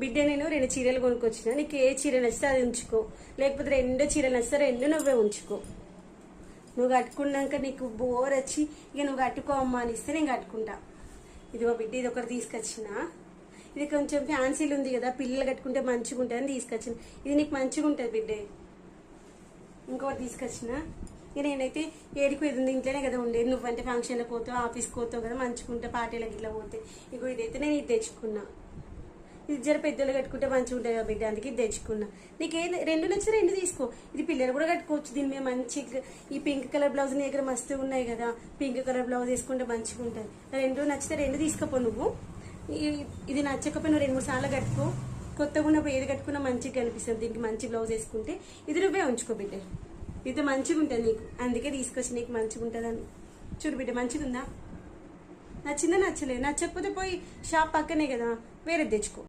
బిడ్డ నేను 2 చీరలు కొనుక్కొచ్చిన, నీకు ఏ చీర నచ్చితే అది ఉంచుకో, లేకపోతే 2 చీరలు నచ్చితే 2 నువ్వే ఉంచుకో. నువ్వు కట్టుకున్నాక నీకు బోర్ వచ్చి ఇక నువ్వు కట్టుకో అమ్మా అని ఇస్తే నేను కట్టుకుంటా. ఇదిగో బిడ్డ, ఇది ఒకటి తీసుకొచ్చిన. ఇది కొంచెం ఫ్యాన్సీలు ఉంది కదా, పిల్లలు కట్టుకుంటే మంచిగా ఉంటుంది అని తీసుకొచ్చిన. ఇది నీకు మంచిగా ఉంటుంది బిడ్డ. ఇంకొకటి తీసుకొచ్చిన. ఇక నేనైతే ఏడికి పోయింది, ఇంట్లోనే కదా ఉండేది. నువ్వంటే ఫంక్షన్లకు పోతావు, ఆఫీస్కి పోతావు కదా, మంచిగా ఉంటే పార్టీలకు ఇట్లా పోతే. ఇగో ఇదైతే నేను ఇది తెచ్చుకున్నా. ఇది జర పెద్దలు కట్టుకుంటే మంచిగా ఉంటుంది కదా బిడ్డ, అందుకే ఇది తెచ్చుకున్నా. నీకు 2 నచ్చితే 2 తీసుకో. ఇది పిల్లలు కూడా కట్టుకోవచ్చు. దీని మీద మంచిగా ఈ పింక్ కలర్ బ్లౌజ్ నీ దగ్గర మస్తు ఉన్నాయి కదా, పింక్ కలర్ బ్లౌజ్ వేసుకుంటే మంచిగా ఉంటుంది. 2 నచ్చితే 2 తీసుకోపో. నువ్వు ఇది నచ్చకపోయినా 2-3 సార్లు కట్టుకో. కొత్తగా ఉన్నప్పుడు ఏది కట్టుకున్నా మంచిగా కనిపిస్తుంది. దీనికి మంచి బ్లౌజ్ వేసుకుంటే ఇది నువ్వే ఉంచుకో బిడ్డ. ఇది మంచిగా ఉంటుంది నీకు, అందుకే తీసుకొచ్చి నీకు మంచిగా ఉంటుందని. చూడు బిడ్డ, మంచిగా ఉందా? నచ్చిందా? నచ్చలేదు? నచ్చకపోతే పోయి షాప్ పక్కనే కదా, వేరేది తెచ్చుకో.